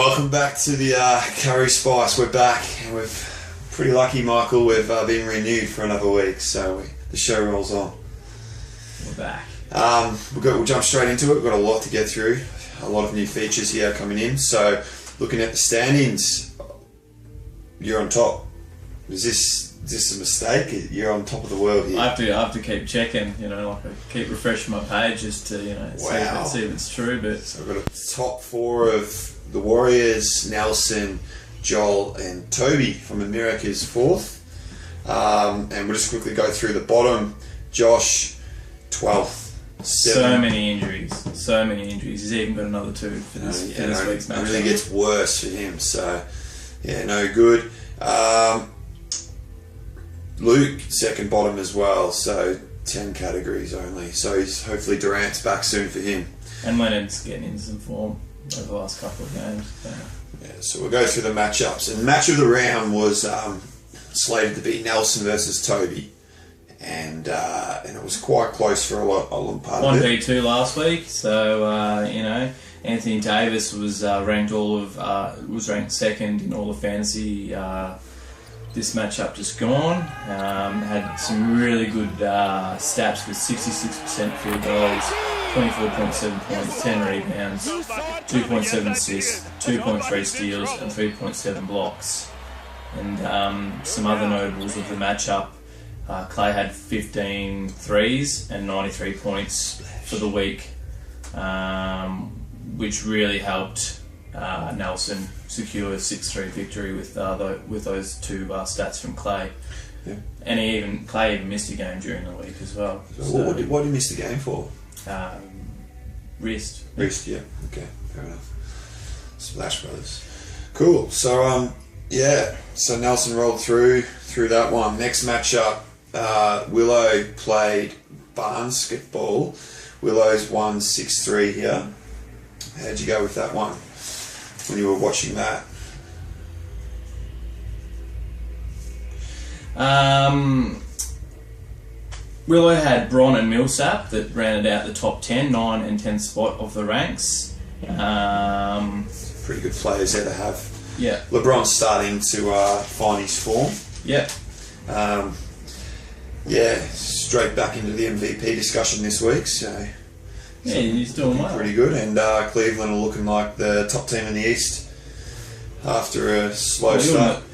Welcome back to the Curry Spice. We're back, and we're pretty lucky, Michael. We've been renewed for another week, so the show rolls on. We're back. We'll jump straight into it. We've got a lot to get through. A lot of new features here coming in. So, looking at the standings, you're on top. Is this a mistake? You're on top of the world here. I have to keep checking. I keep refreshing my page just to see if it's true. But so we've got a top four of the Warriors: Nelson, Joel, and Toby from America's fourth. And we'll just quickly go through the bottom. Josh, 12th. So many injuries. He's even got another two for this week's match. It really gets worse for him. So, no good. Luke, second bottom as well. So 10 categories only. So hopefully Durant's back soon for him. And Leonard's getting into some form over the last couple of games. So we'll go through the matchups. And the match of the round was slated to be Nelson versus Toby. And it was quite close for a long part of it. 1v2 last week, so Anthony Davis was ranked second in all of fantasy. This matchup just gone. Had some really good stats with 66% field goals, 24.7 points, 10 rebounds, 2.7 assists, 2.3 steals, and 3.7 blocks. And some other notables of the matchup. Clay had 15 threes and 93 points for the week, which really helped Nelson secure a 6-3 victory with those two stats from Clay. Yeah. And Clay even missed a game during the week as well. So what did he miss the game for? Wrist. Wrist, yeah. Okay, fair enough. Splash Brothers. Cool. So so Nelson rolled through that one. Next matchup. Willow played basketball. Willow's won 6-3 here. How'd you go with that one when you were watching that? Willow had Bron and Millsap that rounded out the top 10, 9 and 10 spot of the ranks. Pretty good players there to have. Yeah. LeBron's starting to find his form. Yeah. Straight back into the MVP discussion this week. So he's doing well. Pretty good, and Cleveland are looking like the top team in the East after a slow start.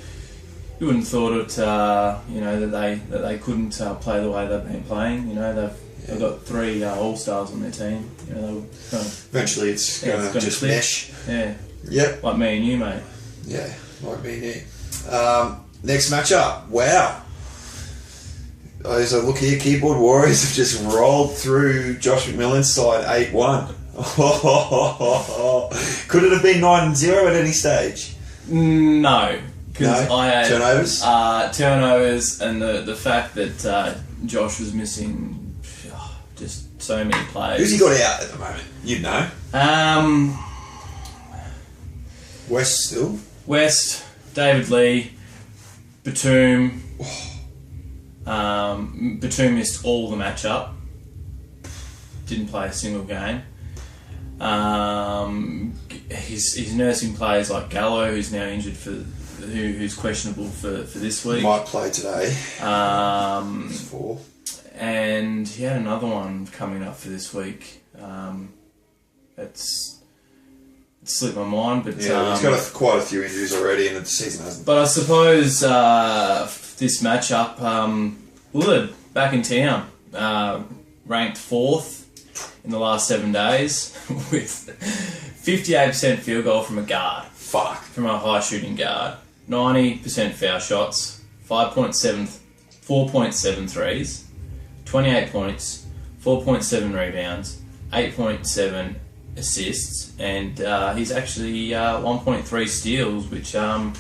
You wouldn't have thought it, that they couldn't play the way they've been playing. They've got 3 All-Stars on their team. Eventually, it's going to just mesh. Yeah. Yep. Like me and you, mate. Yeah, like me and you. Next matchup. Wow. As I look here, Keyboard Warriors have just rolled through Josh McMillan's side 8-1. Could it have been 9-0 at any stage? No. Because I had turnovers, and the fact that Josh was missing just so many players. Who's he got out at the moment? You'd know. West still? West, David Lee, Batum. Batum missed all the matchup. Didn't play a single game. He's nursing players like Gallo, who's now injured who's questionable for this week. Might play today. 4. And he had another one coming up for this week. It's slipped my mind, but he's got quite a few injuries already, and the season hasn't. But I suppose this matchup, Willard back in town, ranked 4th in the last 7 days with 58% field goal from a guard. From a high shooting guard. 90% foul shots, 4.7 threes, 28 points, 4.7 rebounds, 8.7 assists, and he's actually 1.3 steals, which a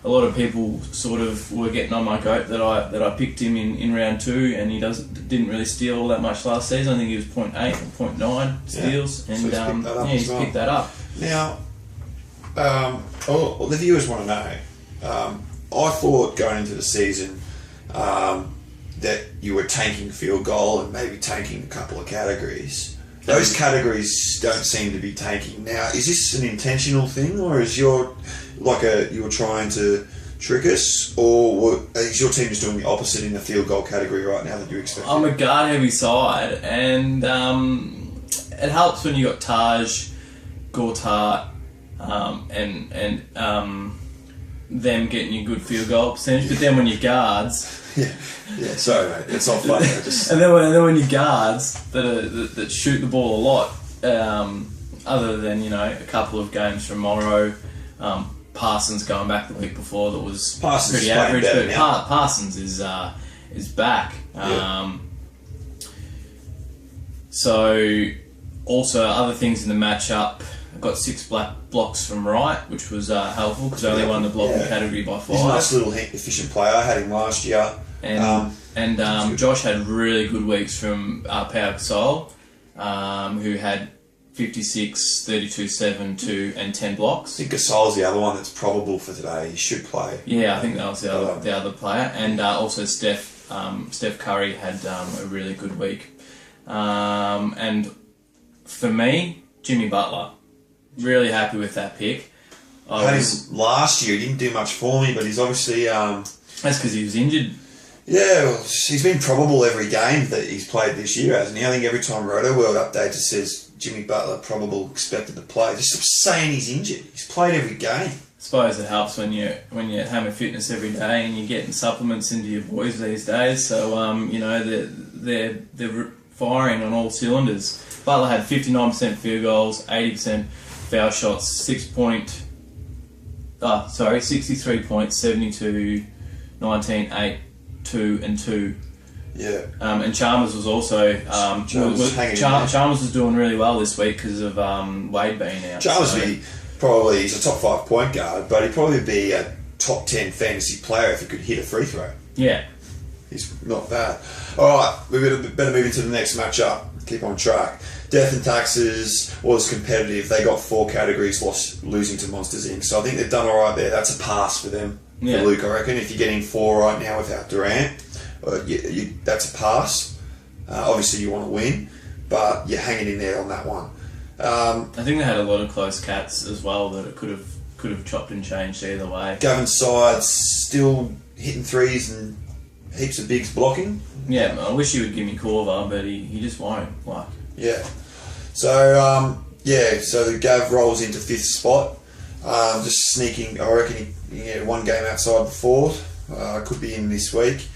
lot of people sort of were getting on my goat that I picked him in round 2, and he didn't really steal all that much last season. I think he was 0.8 or 0.9 steals, and he's picked that up. Now, the viewers want to know. I thought going into the season that you were tanking field goal and maybe tanking a couple of categories. Those categories don't seem to be tanking. Now, is this an intentional thing, or is you're trying to trick us, or is your team just doing the opposite in the field goal category right now that you expect? I'm a guard heavy side, and it helps when you got Taj, Gortat, and them getting you good field goal percentage. But then when you guards, yeah. Sorry, mate, it's not funny. and then when you guards that shoot the ball a lot, other than a couple of games from Morrow, Parsons going back the week before that was pretty average, but Parsons is back. Yeah. So also other things in the matchup. I got 6 black blocks from Wright, which was helpful because I only won the blocking category by 5. He's a nice little efficient player. I had him last year. And Josh had really good weeks from Pau Gasol, who had 56, 32, 7, 2, and 10 blocks. I think Gasol's the other one that's probable for today. He should play. Yeah, I think that was the other player. And also Steph Curry had a really good week. And for me, Jimmy Butler. Really happy with that pick. I had him last year. He didn't do much for me, but he's obviously... That's because he was injured. Yeah, well, he's been probable every game that he's played this year, hasn't he? I think every time Roto World update just says Jimmy Butler probable expected to play. Just saying he's injured. He's played every game. I suppose it helps when you're at Hammer Fitness every day and you're getting supplements into your boys these days. So they're firing on all cylinders. Butler had 59% field goals, 80% foul shots, 63 points, 72, 19, 8, 2 and 2. Yeah. And Chalmers was also Chalmers was doing really well this week because of Wade being out. Chalmers he's a top 5 point guard, but he'd probably be a top 10 fantasy player if he could hit a free throw. Yeah. He's not bad. All right, we better move into the next matchup. Keep on track. Death and Taxes was competitive. They got 4 categories, losing to Monsters Inc. So I think they've done all right there. That's a pass for them. Yeah. For Luke, I reckon. If you're getting 4 right now without Durant, that's a pass. Obviously, you want to win, but you're hanging in there on that one. I think they had a lot of close cats as well that it could have chopped and changed either way. Gavin's side's still hitting threes and heaps of bigs blocking. Yeah, I wish he would give me Corva, but he just won't. Yeah. So so the Gav rolls into 5th spot. Just sneaking. I reckon he had 1 game outside the 4th. Could be in this week.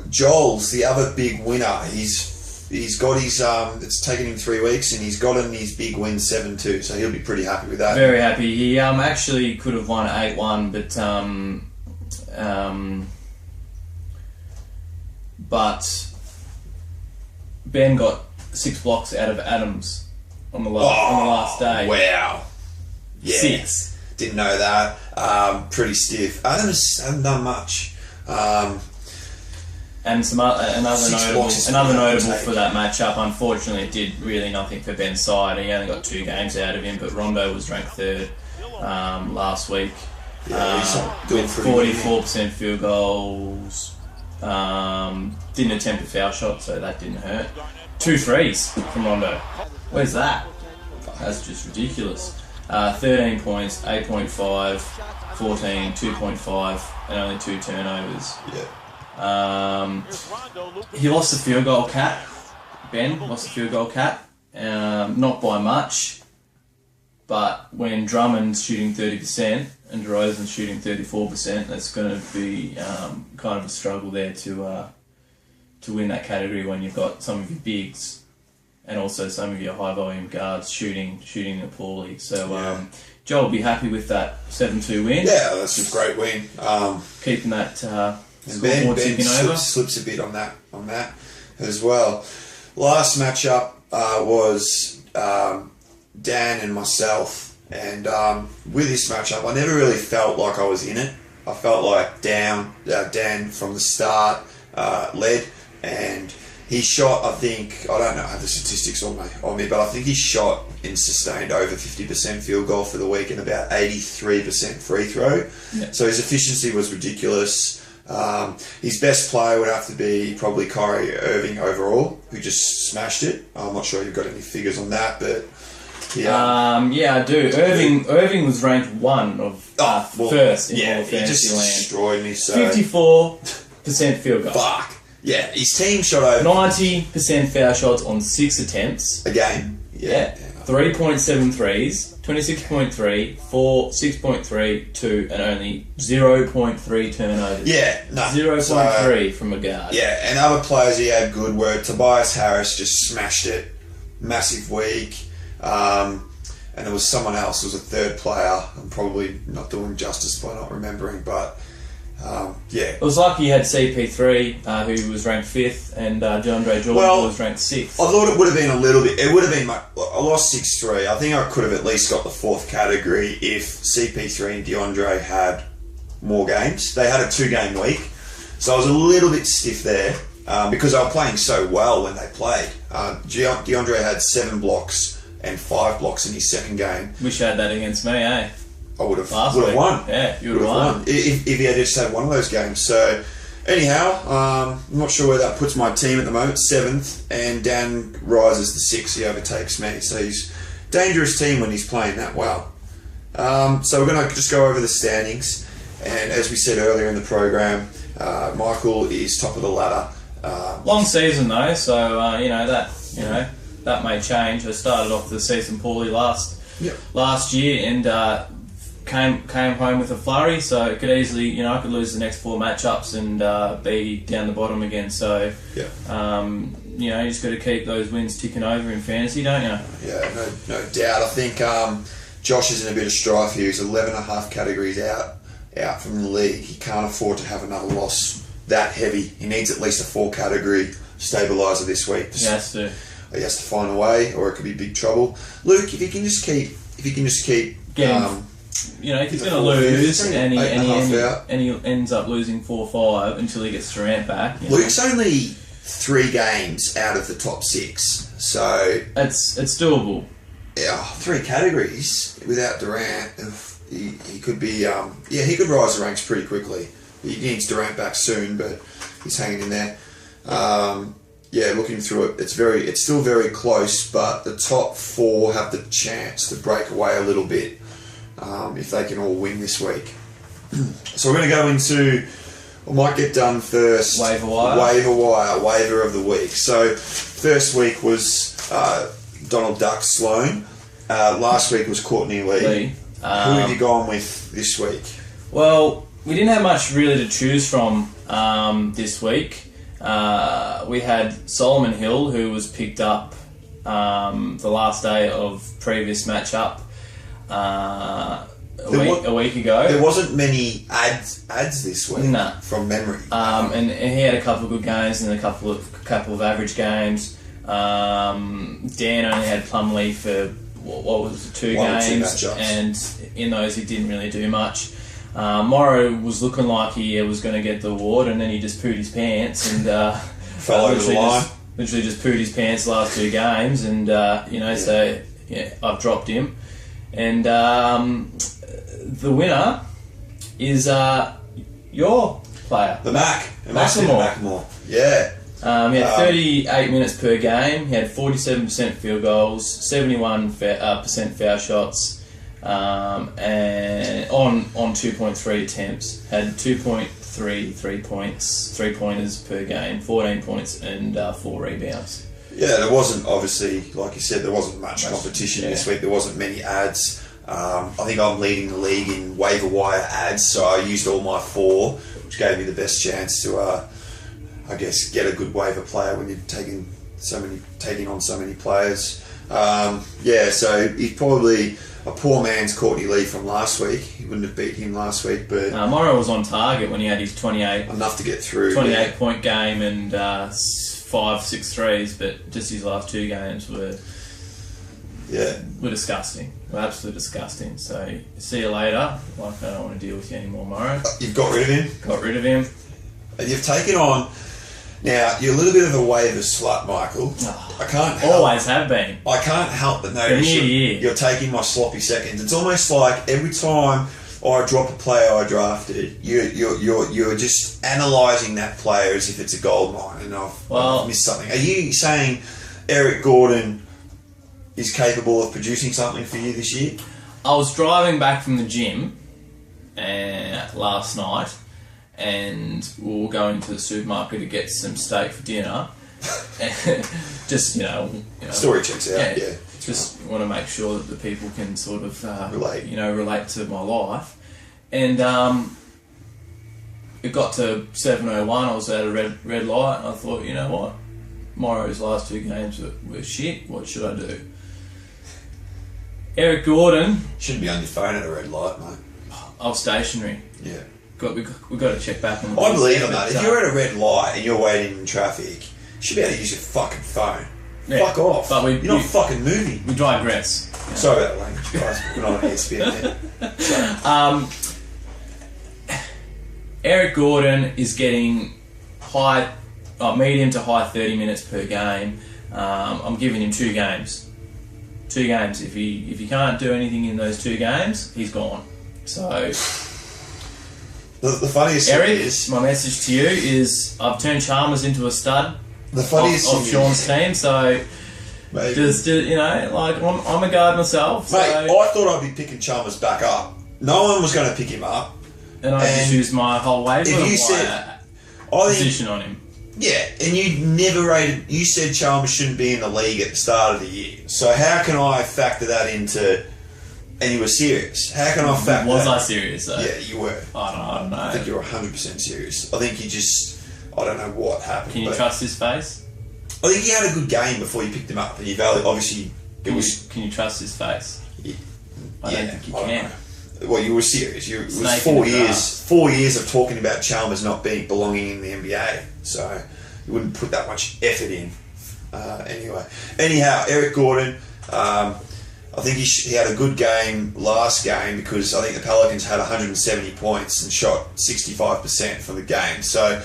Joel's the other big winner. He's got his it's taken him 3 weeks and he's gotten his big win 7-2, so he'll be pretty happy with that. Very happy. He actually could have won 8-1, but Ben got 6 blocks out of Adams on the last day. Wow. Yeah. 6. Didn't know that. Pretty stiff. Adams hasn't done much. And another notable for that matchup. Unfortunately, it did really nothing for Ben's side. He only got 2 games out of him, but Rondo was ranked 3rd last week. He's doing with 44% field goals. Didn't attempt a foul shot, so that didn't hurt. 2 threes from Rondo. Where's that? That's just ridiculous. 13 points, 8.5, 14, 2.5, and only 2 turnovers. Yeah. He lost the field goal cap. Ben lost the field goal cap. Not by much, but when Drummond's shooting 30% and DeRozan's shooting 34%, that's going to be kind of a struggle there to win that category when you've got some of your bigs and also some of your high volume guards shooting poorly. So Joel will be happy with that 7-2 win. Yeah, that's a great win. Keeping that scoreboard ticking over. Slips a bit on that as well. Last matchup was Dan and myself, and with this matchup, I never really felt like I was in it. I felt like Dan from the start led, and he shot, I think, I don't know, I have the statistics on me, but I think he shot and sustained over 50% field goal for the week and about 83% free throw. Yeah. So his efficiency was ridiculous. His best player would have to be probably Kyrie Irving overall, who just smashed it. I'm not sure you've got any figures on that, but yeah, I do. Irving was ranked one of first in all of he just fantasy land. destroyed me. So 54% field goal. fuck. Yeah, his team shot over 90% foul shots on 6 attempts. a game. Yeah. 3.7 threes, 26.3, 4, 6.3, 2, and only 0.3 turnovers. Yeah, no. 0.3 from a guard. Yeah, and other players he had good were Tobias Harris just smashed it. Massive week. And there was someone else, there was a third player. I'm probably not doing justice by not remembering, but yeah. It was lucky you had CP3, who was ranked 5th, and DeAndre Jordan, who was ranked 6th. I thought it would have been a little bit. It would have been. I lost 6-3. I think I could have at least got the 4th category if CP3 and DeAndre had more games. They had a 2-game week, so I was a little bit stiff there because they were playing so well when they played. DeAndre had 7 blocks and 5 blocks in his second game. Wish you had that against me, eh? I would have week. won. Yeah, you would have won. If he had just had one of those games. So, anyhow, I'm not sure where that puts my team at the moment. 7th, and Dan rises to 6th. He overtakes me. So he's a dangerous team when he's playing that well. So we're going to just go over the standings. And as we said earlier in the program, Michael is top of the ladder. Long season though, so that may change. I started off the season poorly last year and came home with a flurry, so it could easily, I could lose the next 4 matchups and be down the bottom again. So, you just got to keep those wins ticking over in fantasy, don't you? Yeah, no doubt. I think Josh is in a bit of strife here. He's 11.5 categories out from the league. He can't afford to have another loss that heavy. He needs at least a 4-category stabiliser this week. He has to. He has to find a way, or it could be big trouble. Luke, if he can just keep if he's going to lose and he ends up losing 4-5 until he gets Durant back. Luke's only 3 games out of the top 6, so it's doable. Yeah, 3 categories without Durant. He could be he could rise the ranks pretty quickly. He needs Durant back soon, but he's hanging in there. Looking through it, it's still very close, but the top 4 have the chance to break away a little bit if they can all win this week. So we're going to go into, we might get done first. Waiver wire, waiver of the week. So first week was Donald Duck Sloan. Last week was Courtney Lee. Who have you gone with this week? Well, we didn't have much really to choose from this week. We had Solomon Hill, who was picked up the last day of previous matchup a week ago. There wasn't many ads this week from memory. And he had a couple of good games and a couple of average games. Dan only had Plumlee for what was it, 2 games, and in those he didn't really do much. Morrow was looking like he was going to get the award, and then he just pooed his pants and fell over the line. Literally just pooed his pants the last 2 games, and so I've dropped him. And the winner is your player, the Mac, Macklemore. Yeah. He had 38 minutes per game. He had 47% field goals, 71% foul shots, and on 2.3 attempts. Had 2.3 3-pointers per game, 14 points and 4 rebounds. Yeah, there wasn't, obviously, like you said, there wasn't much competition this week. There wasn't many ads. I think I'm leading the league in waiver wire ads, so I used all my 4, which gave me the best chance to, get a good waiver player when you're taking on so many players. So he's probably a poor man's Courtney Lee from last week. He wouldn't have beat him last week, but Morrow was on target when he had his 28 enough to get through. 28-point game and 5-6 threes, but just his last 2 games were disgusting. Were absolutely disgusting. So see you later. Like, I don't want to deal with you anymore, Morrow. You've got rid of him. Got rid of him. And you've taken on. Now, you're a little bit of a waiver slut, Michael. I can't help... Always have been. I can't help but notice you're taking my sloppy seconds. It's almost like every time I drop a player I drafted, you're just analysing that player as if it's a gold mine, and I've missed something. Are you saying Eric Gordon is capable of producing something for you this year? I was driving back from the gym last night, and we were going to the supermarket to get some steak for dinner. Just, you know, story checks out, yeah. Just want to make sure that the people can sort of relate to my life. And it got to 7:01. I was at a red light, and I thought, you know what, Morrow's last 2 games were shit. What should I do? Eric Gordon shouldn't be on your phone at a red light, mate. I was stationary. Yeah, we've got to check back on. I believe on that. If you're at a red light and you're waiting in traffic, you should be able to use your fucking phone. Yeah. Fuck off. But you're not fucking moving. We digress. Yeah. Sorry about the language, guys. We're not on ESPN there. Eric Gordon is getting medium to high 30 minutes per game. I'm giving him 2 games. 2 games. If he can't do anything in those 2 games, he's gone. So the funniest Eric, thing is, my message to you is I've turned Chalmers into a stud. The funniest of Sean's team, so just you know, like I'm a guard myself. Mate, I thought I'd be picking Chalmers back up. No one was going to pick him up, and I just used my whole waiver position on him. Yeah, and you said Chalmers shouldn't be in the league at the start of the year. So how can I factor that into? And you were serious. How can I factor? Was I serious though? Yeah, you were. I don't know. I think you were 100% serious. I think you just. I don't know what happened. Can you trust his face? I think he had a good game before you picked him up, and you obviously Can you trust his face? Yeah, I don't think you can. Well, you were serious. It was 4 years. 4 years of talking about Chalmers not belonging in the NBA, so you wouldn't put that much effort in. Anyhow, Eric Gordon. I think he had a good game last game because I think the Pelicans had 170 points and shot 65% from the game. So.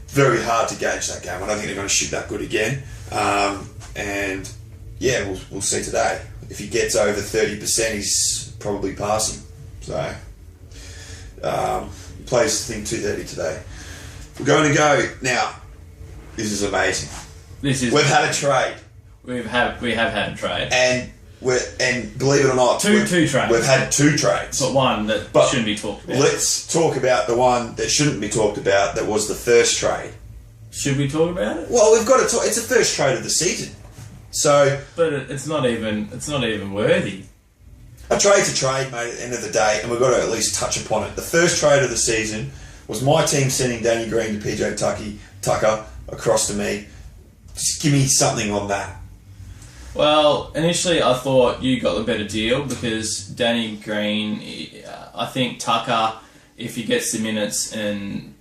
Very hard to gauge that game. I don't think they're going to shoot that good again. And yeah, we'll see today. If he gets over 30%, he's probably passing. So he plays, I think, 2:30 today. We're going to go now. This is amazing. We've had a trade. We have had a trade. And believe it or not, two trades. We've had 2 trades. But one that shouldn't be talked about. Let's talk about the one that shouldn't be talked about, that was the first trade. Should we talk about it? Well, we've got to talk. It's the first trade of the season. So, but it's not even worthy. A trade's a trade, mate, at the end of the day, and we've got to at least touch upon it. The first trade of the season was my team sending Danny Green to PJ Tucker across to me. Just give me something on that. Well, initially I thought you got the better deal because Danny Green, I think Tucker, if he gets the minutes and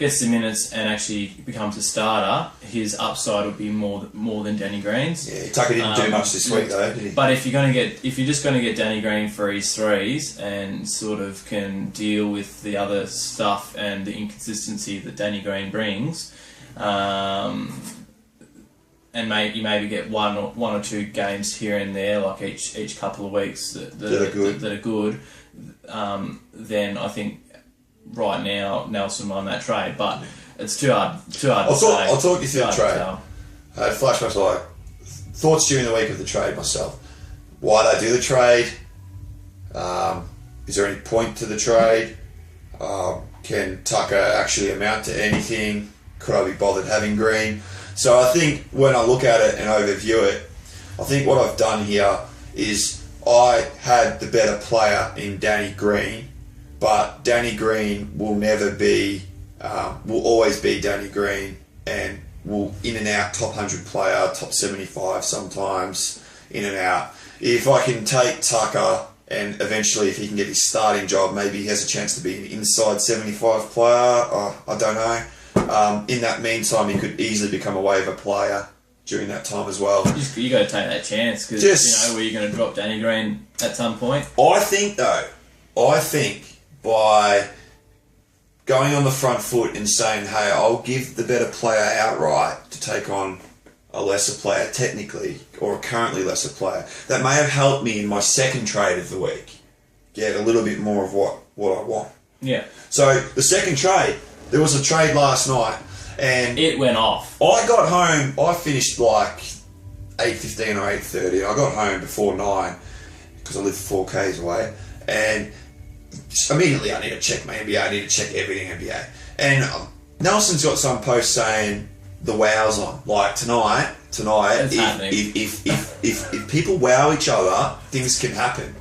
actually becomes a starter, his upside would be more than Danny Green's. Yeah, Tucker didn't do much this week though, did he? But if you're just going to get Danny Green for his threes and sort of can deal with the other stuff and the inconsistency that Danny Green brings. And maybe get one or 2 games here and there, like each couple of weeks that are good. Then I think right now Nelson won that trade, but it's too hard to say. I'll talk you through the trade. I had flashbacks like thoughts during the week of the trade myself. Why did I do the trade? Is there any point to the trade? Can Tucker actually amount to anything? Could I be bothered having Green? So I think when I look at it and overview it, I think what I've done here is I had the better player in Danny Green, but Danny Green will always be Danny Green and will in and out, top 100 player, top 75 sometimes, in and out. If I can take Tucker and eventually if he can get his starting job, maybe he has a chance to be an inside 75 player, I don't know. In that meantime, he could easily become a waiver player during that time as well. You got to take that chance because were you going to drop Danny Green at some point? I think by going on the front foot and saying, hey, I'll give the better player outright to take on a lesser player technically, or a currently lesser player, that may have helped me in my second trade of the week. get a little bit more of what I want. Yeah. So the second trade, there was a trade last night, and It went off. I got home. I finished like 8:15 or 8:30. I got home before 9 because I live 4 k's away, and immediately I need to check my NBA. I need to check everything NBA. And Nelson's got some post saying the wow's on. Like tonight, if people wow each other, things can happen.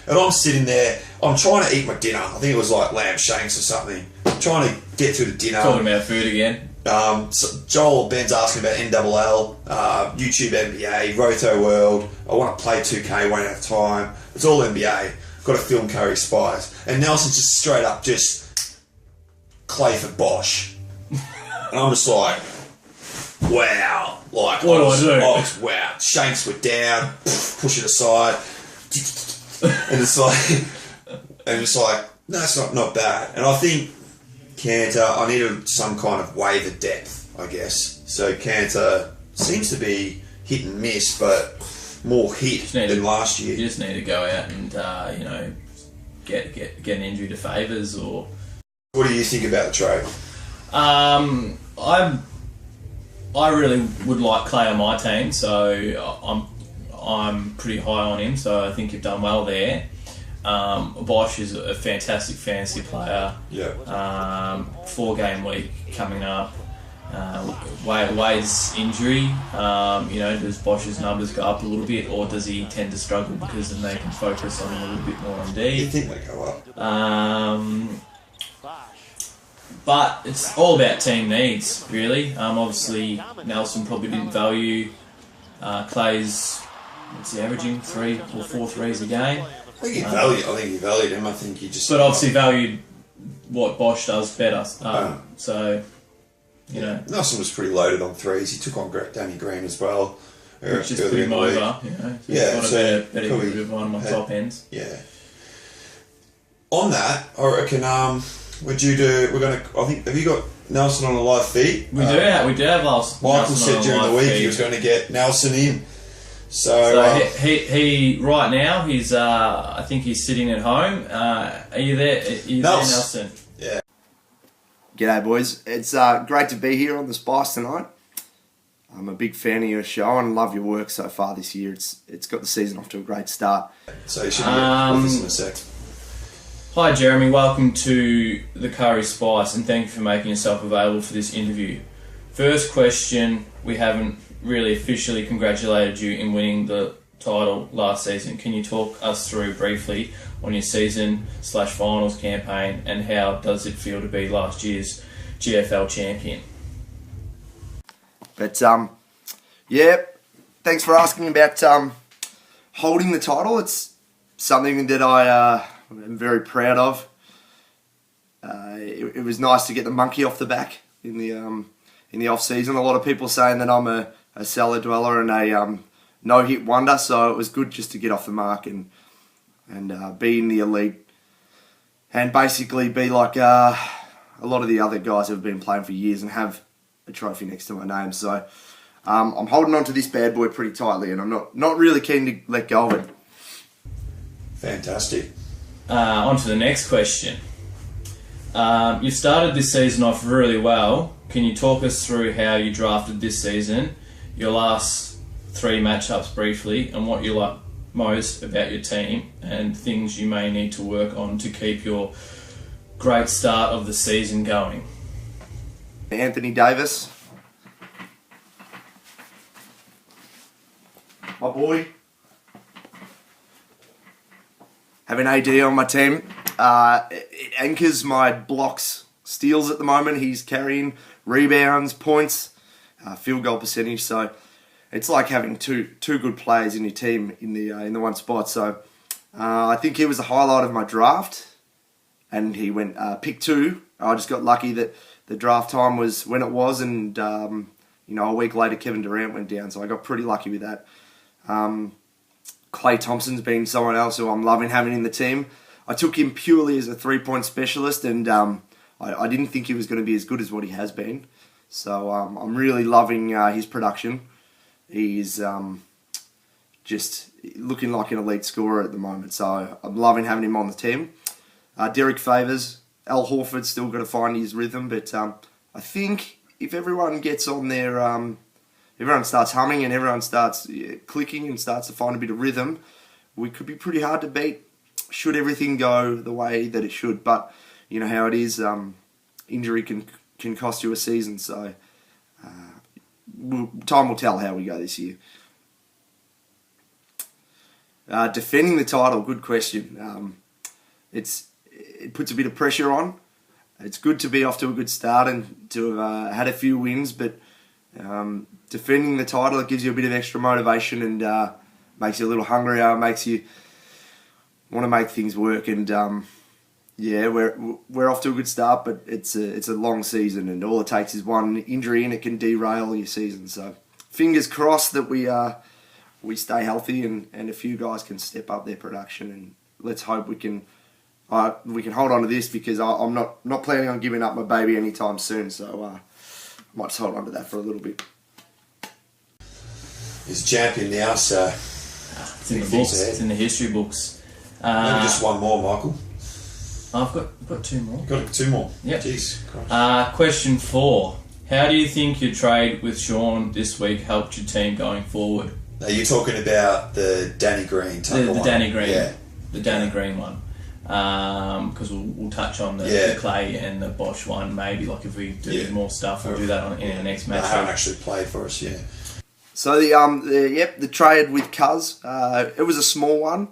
And I'm sitting there, I'm trying to eat my dinner. I think it was like lamb shanks or something. I'm trying to get through the dinner. Talking about food again. So Joel, Ben's asking about NLL, YouTube NBA, Roto World. I want to play 2K, won't have time. It's all NBA. Got to film Curry Spies. And Nelson's just straight up just Clay for Bosch. And I'm just like, wow. Like, what do I do? Wow. Shanks were down, push it aside. And it's like, no, it's not bad. And I think Cantor, I needed some kind of wave of depth, I guess. So Cantor seems to be hit and miss, but more hit than last year. You just need to go out and get an injury to favours. Or what do you think about the trade? I really would like Clay on my team, so I'm pretty high on him. So I think you've done well there. Bosch is a fantastic fantasy player. Yeah. 4-game week coming up. Wade's injury, does Bosch's numbers go up a little bit, or does he tend to struggle because then they can focus on him a little bit more on D? You think they go up? But it's all about team needs, really. Obviously, Nelson probably didn't value Clay's. What's he averaging? 3 or 4 threes a game. I think he valued him. I think he just. But obviously valued what Bosch does better. So, Nelson was pretty loaded on threes. He took on Danny Green as well. Which is putting him over. Yeah, got a better good of one of my top ends. Yeah. On that, I reckon. Would you do? We're gonna. I think. Have you got Nelson on a live feed? We do have last. Michael said during the week he was going to get Nelson in. So he right now he's I think he's sitting at home. Are you there? Nelson? Yeah. G'day boys. It's great to be here on the Spice tonight. I'm a big fan of your show and love your work so far this year. It's got the season off to a great start. So you should get off this in a sec. Hi Jeremy, welcome to the Curry Spice and thank you for making yourself available for this interview. First question, we haven't really officially congratulated you in winning the title last season. Can you talk us through briefly on your season/finals campaign and how does it feel to be last year's GFL champion? But thanks for asking about holding the title. It's something that I'm very proud of. It was nice to get the monkey off the back in the off season. A lot of people saying that I'm a cellar dweller and a no-hit wonder, so it was good just to get off the mark and be in the elite and basically be like a lot of the other guys who have been playing for years and have a trophy next to my name. So I'm holding on to this bad boy pretty tightly and I'm not really keen to let go of it. Fantastic. On to the next question. You've started this season off really well. Can you talk us through how you drafted this season, your last 3 matchups briefly, and what you like most about your team and things you may need to work on to keep your great start of the season going? Anthony Davis, my boy. Having AD on my team, it anchors my blocks, steals at the moment. He's carrying rebounds, points, field goal percentage. So it's like having two good players in your team in the one spot. So I think he was the highlight of my draft, and he went pick 2. I just got lucky that the draft time was when it was, and a week later Kevin Durant went down, so I got pretty lucky with that. Klay Thompson's been someone else who I'm loving having in the team. I took him purely as a 3-point specialist, and I didn't think he was going to be as good as what he has been. So I'm really loving his production. He's just looking like an elite scorer at the moment. So I'm loving having him on the team. Derek Favours, Al Horford's still got to find his rhythm, but I think if everyone gets on their, everyone starts humming and everyone starts clicking and starts to find a bit of rhythm, we could be pretty hard to beat should everything go the way that it should. But you know how it is, injury can cost you a season, so time will tell how we go this year. Defending the title, good question. It puts a bit of pressure on. It's good to be off to a good start and to have had a few wins, but defending the title, it gives you a bit of extra motivation and makes you a little hungrier, makes you want to make things work. And yeah, we're off to a good start, but it's a long season, and all it takes is one injury and it can derail your season. So fingers crossed that we stay healthy and a few guys can step up their production, and let's hope we can hold on to this, because I'm not planning on giving up my baby anytime soon. So I might just hold on to that for a little bit. He's champion now, so it's in the books. It's in the history books. Maybe just one more, Michael. I've got two more. You've got two more? Yep. Jeez. Christ. Question 4. How do you think your trade with Sean this week helped your team going forward? Are you talking about the Danny Green type The one? Danny Green. Yeah. The Danny Green one. Because we'll touch on the Clay and the Bosch one, maybe. Like if we do more stuff, we'll do that in the next match. I haven't actually played for us yet. So the trade with Cuz, it was a small one.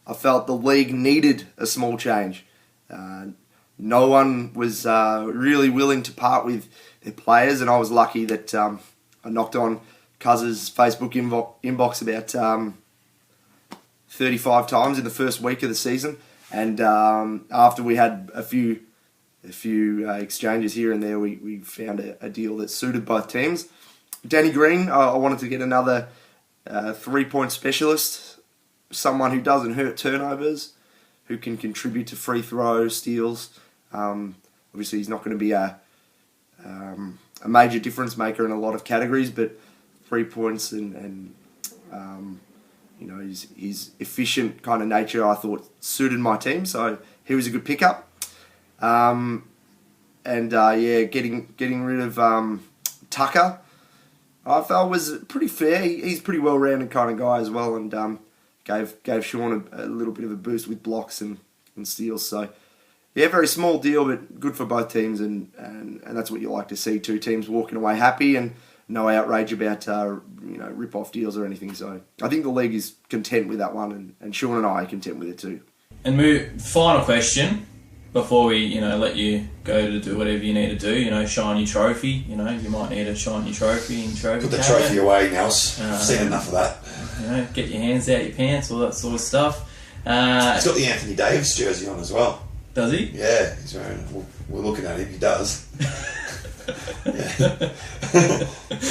I felt the league needed a small change. No one was really willing to part with their players, and I was lucky that I knocked on Cuz's Facebook inbox about 35 times in the first week of the season, and after we had a few exchanges here and there, we found a deal that suited both teams. Danny Green, I wanted to get another 3-point specialist, someone who doesn't hurt turnovers, who can contribute to free throw, steals. Obviously, he's not going to be a major difference maker in a lot of categories, but 3 points and his efficient kind of nature, I thought suited my team. So he was a good pickup. Getting rid of Tucker, I felt was pretty fair. He's a pretty well-rounded kind of guy as well, and gave Sean a little bit of a boost with blocks and steals. So yeah, very small deal, but good for both teams, and that's what you like to see, two teams walking away happy and no outrage about rip-off deals or anything. So I think the league is content with that one, and Sean and I are content with it too. And final question before we let you go to do whatever you need to do. Shiny trophy. You might need a shiny trophy in trophy. Put the trophy away, Nels. I've seen enough of that. Get your hands out your pants, all that sort of stuff. He's got the Anthony Davis jersey on as well. Does he? Yeah, he's wearing. We're looking at him. He does.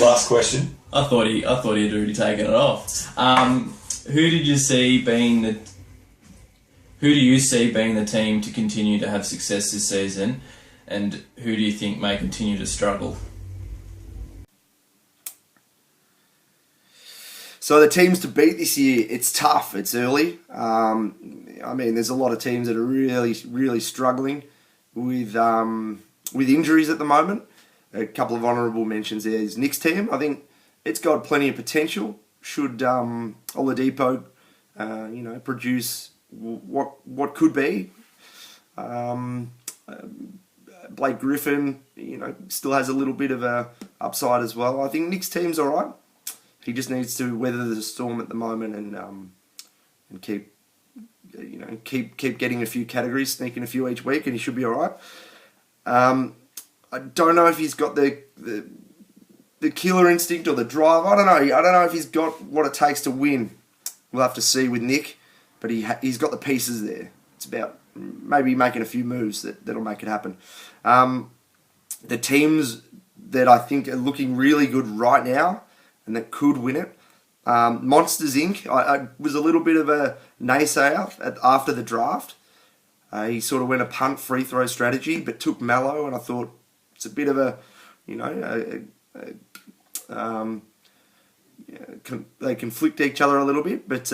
Last question. I thought he'd already taken it off. Who do you see being the team to continue to have success this season, and who do you think may continue to struggle? So the teams to beat this year, it's tough. It's early. There's a lot of teams that are really, really struggling with injuries at the moment. A couple of honourable mentions there is Nick's team. I think it's got plenty of potential. Should Oladipo, produce what could be. Blake Griffin, still has a little bit of a upside as well. I think Nick's team's all right. He just needs to weather the storm at the moment and keep getting a few categories, sneaking a few each week, and he should be all right. I don't know if he's got the killer instinct or the drive. I don't know if he's got what it takes to win. We'll have to see with Nick, but he's got the pieces there. It's about maybe making a few moves that'll make it happen. The teams that I think are looking really good right now and that could win it, Monsters Inc. I was a little bit of a naysayer after the draft. He sort of went a punt free throw strategy, but took Mello, and I thought it's a bit of a kind they conflict each other a little bit, but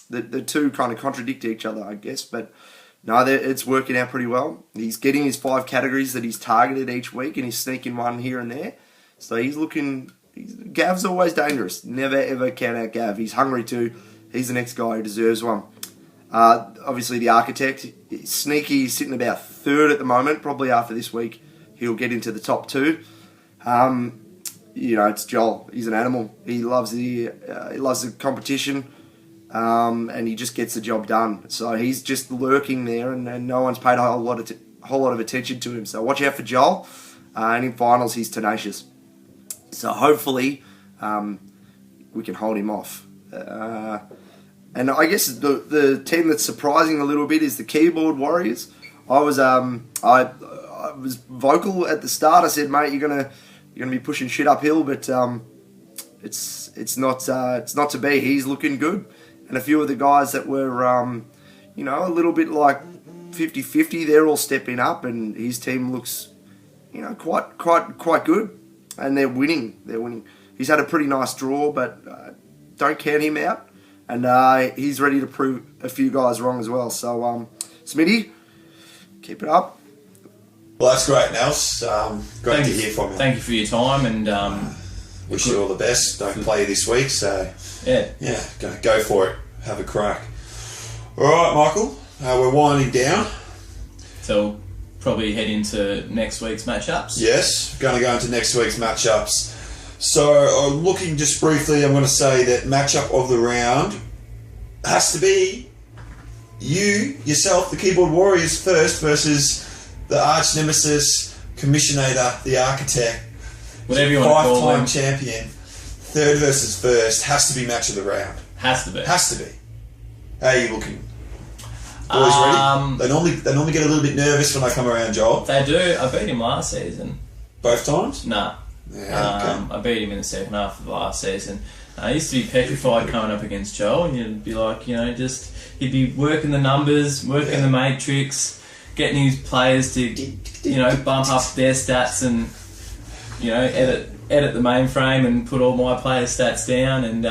the two kind of contradict each other, I guess. But no, it's working out pretty well. He's getting his 5 categories that he's targeted each week, and he's sneaking one here and there. So he's looking. Gav's always dangerous. Never ever count out Gav. He's hungry too. He's the next guy who deserves one. Obviously, the architect, sneaky, sitting about 3rd at the moment. Probably after this week, he'll get into the top 2. It's Joel. He's an animal. He loves the competition, and he just gets the job done. So he's just lurking there, and no one's paid a whole lot of attention to him. So watch out for Joel. And in finals, he's tenacious. So hopefully, we can hold him off. And I guess the team that's surprising a little bit is the Keyboard Warriors. I was vocal at the start. I said, mate, you're gonna be pushing shit uphill, but it's not to be. He's looking good, and a few of the guys that were a little bit like 50-50, they're all stepping up, and his team looks quite good. And they're winning. He's had a pretty nice draw, but don't count him out. And he's ready to prove a few guys wrong as well. So, Smitty, keep it up. Well, that's great, Nels. Great to hear from you. Thank you for your time, and wish you all the best. Don't play this week, so yeah, go for it. Have a crack. All right, Michael. We're winding down. So probably head into next week's matchups. Yes, going to go into next week's matchups. So, looking just briefly, I'm going to say that matchup of the round has to be you, yourself, the Keyboard Warriors first versus the arch nemesis, Commissionator, the Architect, whatever you want to call them. 5-time champion, 3rd versus 1st, has to be match of the round. Has to be. How are you looking? Boys ready? They normally get a little bit nervous when I come around, Joel. They do. I beat him last season. Both times? Nah. Yeah, okay. I beat him in the second half of last season. I used to be petrified coming up against Joel, and you'd be like, he'd be working the numbers, working the matrix, getting his players to, bump up their stats and, edit the mainframe and put all my players' stats down. And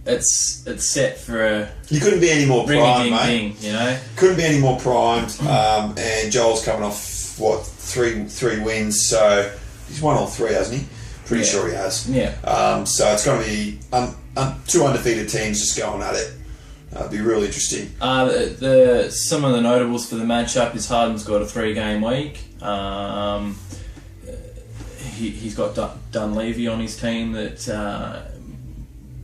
it's set for a. You couldn't be any more primed, mate. Thing, Couldn't be any more primed. And Joel's coming off three wins, so he's won all 3, hasn't he? Pretty sure he has. Yeah. So it's going to be 2 undefeated teams just going at it. It'll be really interesting. Some of the notables for the matchup is Harden's got a 3-game week. He's got Dunleavy on his team that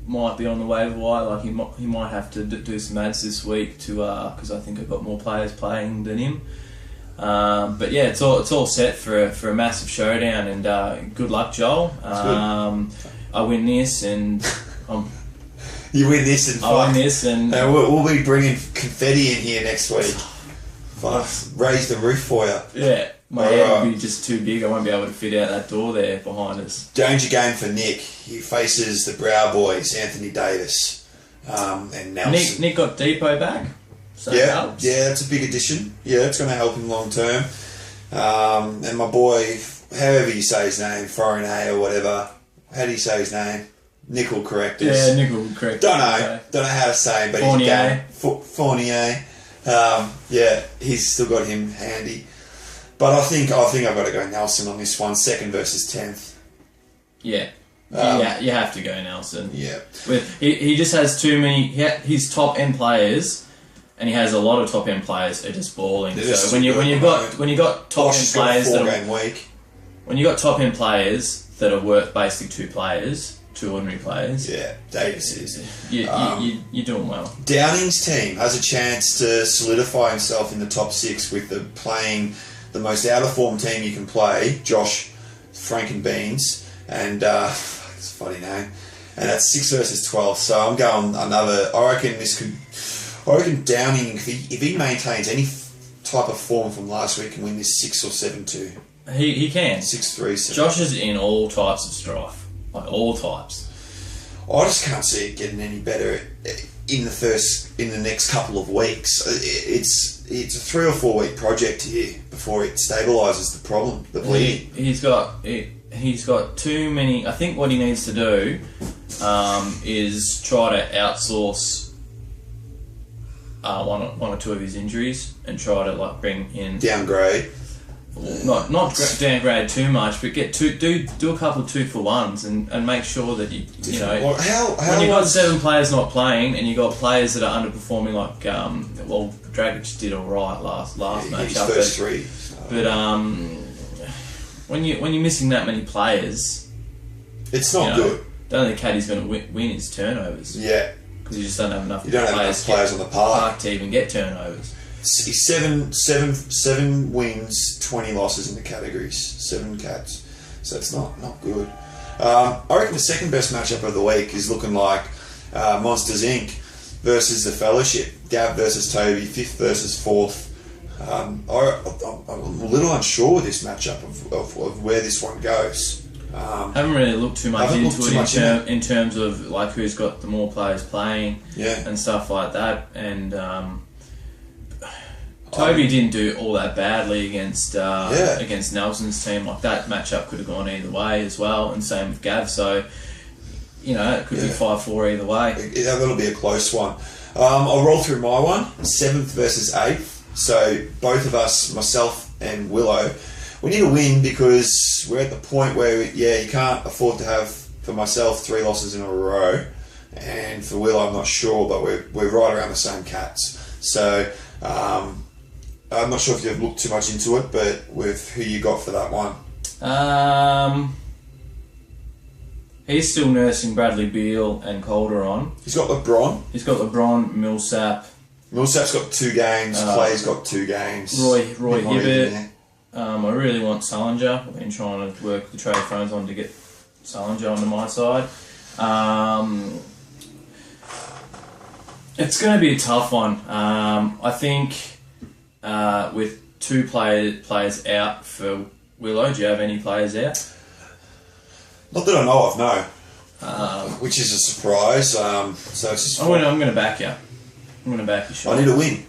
might be on the waiver wire. Like he might have to do some ads this week to because I think I've got more players playing than him. But yeah, it's all set for a massive showdown, and good luck, Joel. I win this, and you win this, and I win this, and we'll be bringing confetti in here next week. Raise the roof for you. Yeah, my head will be just too big. I won't be able to fit out that door there behind us. Danger game for Nick. He faces the Brow Boys, Anthony Davis, and Nelson. Nick got Depot back. So yeah, it's a big addition. Yeah, it's going to help him long term. And my boy, however you say his name, Foreign or whatever. How do you say his name? Nick will correct us. Yeah, Nick will correct us. Don't know how to say him, but Fournier. Fournier. He's still got him handy. But I think I've got to go Nelson on this one, 2nd versus 10th. Yeah. You have to go Nelson. Yeah. He just has too many. His top end players. And he has a lot of top end players that are just balling. So when you got top end players when you got top end players that are worth basically 2 players, 2 ordinary players. Yeah, Davis is. You're doing well. Downing's team has a chance to solidify himself in the top 6 with playing the most out of form team you can play, Josh Frankenbeans, and it's a funny name. And that's 6 versus 12. So I'm going another. I reckon Downing, if he maintains any type of form from last week, can win this 6 or 7-2. He can. 6-3. 7. Josh is in all types of strife, like all types. I just can't see it getting any better in the next couple of weeks. It's a 3 or 4 week project here before it stabilises the problem, the bleeding. He's got he's got too many. I think what he needs to do is try to outsource one or two of his injuries and try to like bring in Downgrade. Not downgrade too much, but do a couple of 2-for-1s and make sure that you know Well, how when you've got 7 players not playing and you've got players that are underperforming, like Dragic did all right last match his up, first three. but when you're missing that many players, It's not good. The only caddy's going to win is turnovers. Yeah. Because you just don't have enough. You don't have enough players on the park to even get turnovers. Seven wins, 20 losses in the categories. 7 cats. So it's not good. I reckon the second best matchup of the week is looking like Monsters Inc. versus the Fellowship. Gab versus Toby, 5th versus 4th. I'm a little unsure with this matchup of where this one goes. Haven't really looked too much into it in terms of like who's got the more players playing and stuff like that. And Toby didn't do all that badly against Nelson's team. Like that matchup could have gone either way as well, and same with Gav. So it could be 5-4 either way. That'll be a close one. I'll roll through my one. 7th versus 8th. So both of us, myself and Willow, we need a win because we're at the point where you can't afford to have, for myself, 3 losses in a row, and for Willow I'm not sure, but we're right around the same cats. So I'm not sure if you've looked too much into it, but with who you got for that one. He's still nursing Bradley Beal and Calder on. He's got LeBron. Millsap. Millsap's got 2 games. Clay's got 2 games. Roy Hibbert. I really want Sullinger. I've been trying to work the trade phones on to get Sullinger onto my side. It's going to be a tough one. I think with 2 players out for Willow, do you have any players out? Not that I know of, no. Which is a surprise. So it's just. I'm going to back you. I'm going to back you, Sean. I need a win.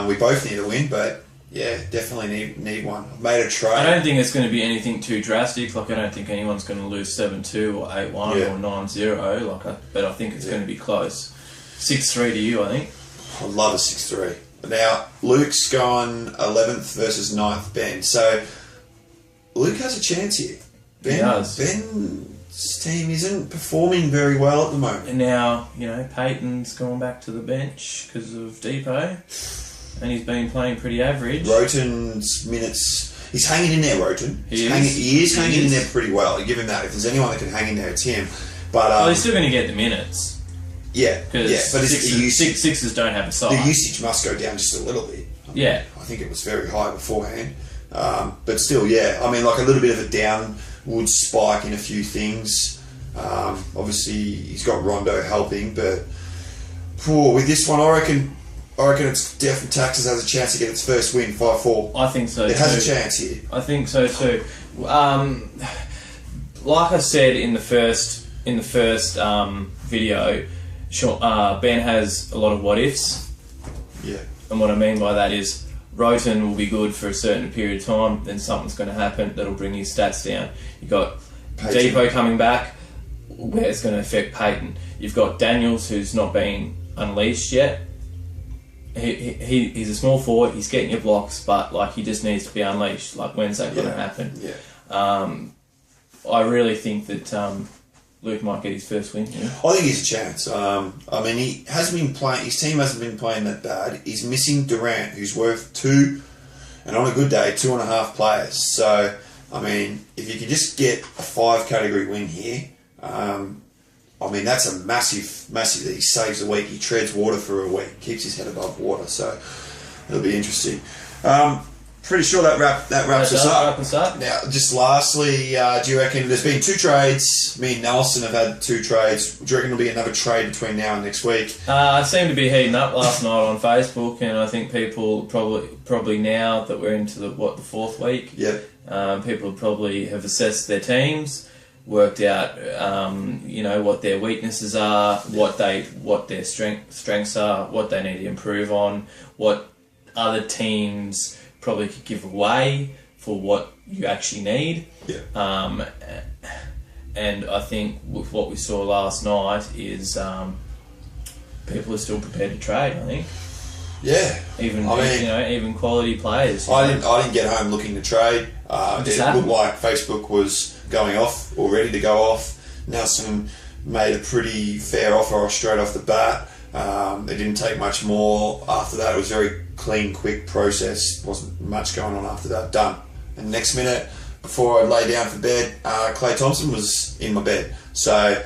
We both need a win, but yeah, definitely need one. I've made a trade. I don't think it's going to be anything too drastic. Like I don't think anyone's going to lose 7-2 or 8-1 or 9-0. But I think it's going to be close. 6-3 to you, I think. I love a 6-3. Now Luke's gone 11th versus 9th. Ben. So Luke has a chance here. He does. Ben's team isn't performing very well at the moment. And now, Peyton's gone back to the bench because of Depot. And he's been playing pretty average. Roten's minutes... He's hanging in there, Roten. He is hanging in there pretty well. You give him that. If there's anyone that can hang in there, it's him. But he's still going to get the minutes. Yeah. But Sixers don't have a side. The usage must go down just a little bit. I think it was very high beforehand. But still, I mean, like a little bit of a downward spike in a few things. Obviously, he's got Rondo helping, but with this one, I reckon it's definitely Taxes has a chance to get its first win, 5-4. I think so. It has a chance here. I think so too. Like I said in the first video, Ben has a lot of what ifs. Yeah. And what I mean by that is Roten will be good for a certain period of time, then something's going to happen that'll bring his stats down. You've got Depot coming back, where it's going to affect Peyton. You've got Daniels, who's not been unleashed yet. He's a small forward, he's getting your blocks, but he just needs to be unleashed. When's that going to happen? Yeah. I really think that Luke might get his first win. Yeah. I think he's a chance. I mean, he hasn't been playing. His team hasn't been playing that bad. He's missing Durant, who's worth 2, and on a good day, 2.5 players. So, I mean, if you can just get a 5 category win here, I mean, that's a massive. He saves a week. He treads water for a week, keeps his head above water. So, it'll be interesting. Pretty sure that wraps us up. Wrap us up. Now, just lastly, do you reckon there's been 2 trades? Me and Nelson have had 2 trades. Do you reckon there'll be another trade between now and next week? It seemed to be heating up last night on Facebook, and I think people probably now that we're into the 4th week, people probably have assessed their teams, worked out, what their weaknesses are, what their strengths are, what they need to improve on, what other teams probably could give away for what you actually need. Yeah. And I think with what we saw last night is people are still prepared to trade. I think. Yeah. Even quality players. I didn't get home looking to trade. It happened. looked like Facebook was going off or ready to go off. Nelson made a pretty fair offer straight off the bat. It didn't take much more after that. It was a very clean, quick process. Wasn't much going on after that. Done. And next minute, before I lay down for bed, Clay Thompson was in my bed. So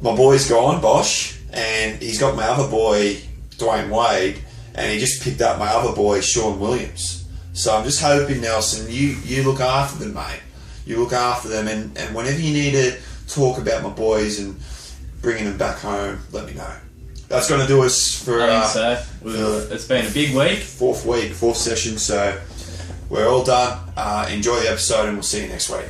my boy's gone, Bosch, and he's got my other boy, Dwayne Wade, and he just picked up my other boy, Sean Williams. So I'm just hoping, Nelson, you look after them, mate. You look after them, and whenever you need to talk about my boys and bringing them back home, let me know. That's going to do us for... I think so. It's been a big week. Fourth session, so we're all done. Enjoy the episode, and we'll see you next week.